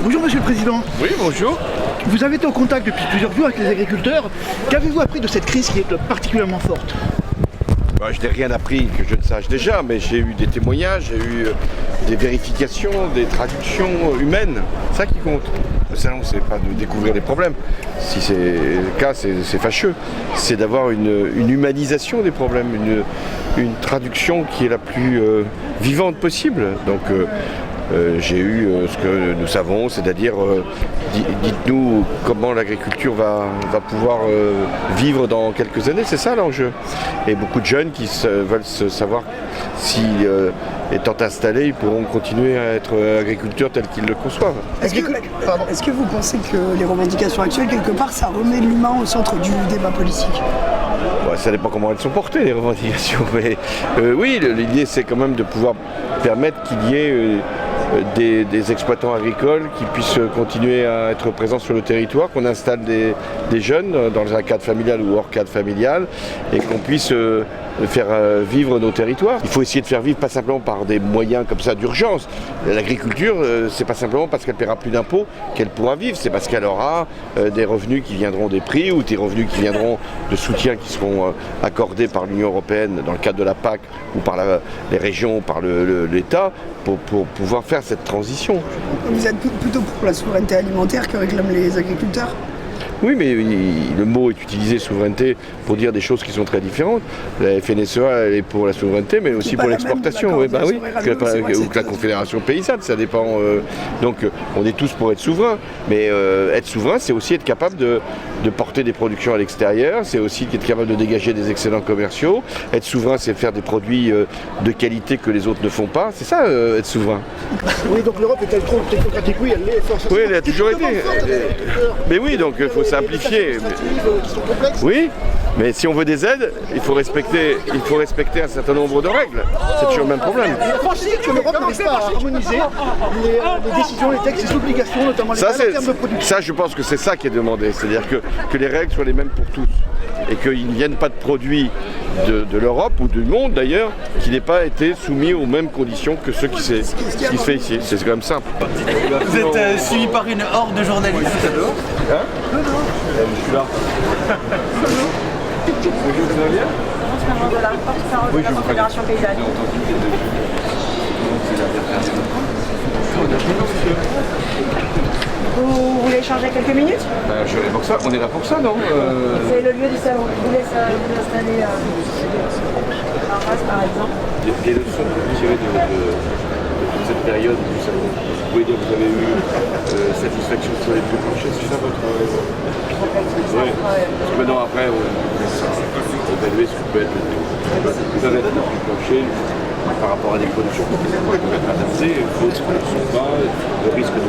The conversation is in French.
Bonjour Monsieur le Président. Oui, bonjour. Vous avez été en contact depuis plusieurs jours avec les agriculteurs. Qu'avez-vous appris de cette crise qui est particulièrement forte? Je n'ai rien appris que je ne sache déjà, mais j'ai eu des témoignages, j'ai eu des vérifications, des traductions humaines. C'est ça qui compte. Le salon, c'est pas de découvrir les problèmes. Si c'est le cas, c'est fâcheux. C'est d'avoir une humanisation des problèmes, une traduction qui est la plus vivante possible. Donc j'ai eu ce que nous savons, c'est-à-dire dites-nous comment l'agriculture va pouvoir vivre dans quelques années, c'est ça l'enjeu. Et beaucoup de jeunes qui veulent savoir si, étant installés, ils pourront continuer à être agriculteurs tels qu'ils le conçoivent. Est-ce que vous pensez que les revendications actuelles, quelque part, ça remet l'humain au centre du débat politique? Ça dépend comment elles sont portées, les revendications. Mais oui, l'idée, c'est quand même de pouvoir permettre qu'il y ait des exploitants agricoles qui puissent continuer à être présents sur le territoire, qu'on installe des jeunes dans un cadre familial ou hors cadre familial et qu'on puisse faire vivre nos territoires. Il faut essayer de faire vivre pas simplement par des moyens comme ça d'urgence. L'agriculture, c'est pas simplement parce qu'elle paiera plus d'impôts qu'elle pourra vivre, c'est parce qu'elle aura des revenus qui viendront des prix ou des revenus qui viendront de soutiens qui seront accordés par l'Union européenne dans le cadre de la PAC ou par les régions ou par l'État pour pouvoir faire cette transition. Vous êtes plutôt pour la souveraineté alimentaire que réclament les agriculteurs? Oui, mais le mot est utilisé, souveraineté, pour dire des choses qui sont très différentes. La FNSEA, elle est pour la souveraineté, mais aussi pour l'exportation. Oui, ou que la Confédération paysanne, ça dépend. Donc, on est tous pour être souverain. Mais être souverain, c'est aussi être capable de porter des productions à l'extérieur, c'est aussi être capable de dégager des excédents commerciaux. Être souverain, c'est faire des produits de qualité que les autres ne font pas. C'est ça, être souverain. Oui, donc l'Europe est-elle trop technocratique? Oui, elle l'est forcément. Oui, elle a toujours été. Mais oui, donc il faut simplifier. Oui, mais si on veut des aides, il faut respecter un certain nombre de règles. C'est toujours le même problème. Vous pensez que l'Europe n'arrive pas à harmoniser les décisions, les textes, les obligations, notamment les termes de production? Ça, je pense que c'est ça qui est demandé. C'est-à-dire que les règles soient les mêmes pour tous. Et qu'il ne vienne pas de produits de l'Europe ou du monde d'ailleurs qui n'aient pas été soumis aux mêmes conditions que ceux qui se fait ici. C'est quand même simple. Vous êtes suivi par une horde de journalistes. Hein? Non. Je suis là. Bonjour, vous allez bien? De la porte-parole de la Confédération paysanne. Vous voulez échanger quelques minutes? Je vais pour ça. On est là pour ça, non? C'est le lieu du salon. Vous voulez vous installer en face, par exemple? Des leçons que vous tirez de toute cette période du salon. Vous pouvez dire que vous avez eu satisfaction sur les plus planchers, c'est ça votre... Oui. Parce que maintenant, après, on va évaluer ce que peut être le plancher par rapport à des productions qui peuvent être adaptées, d'autres ne le sont pas, le risque de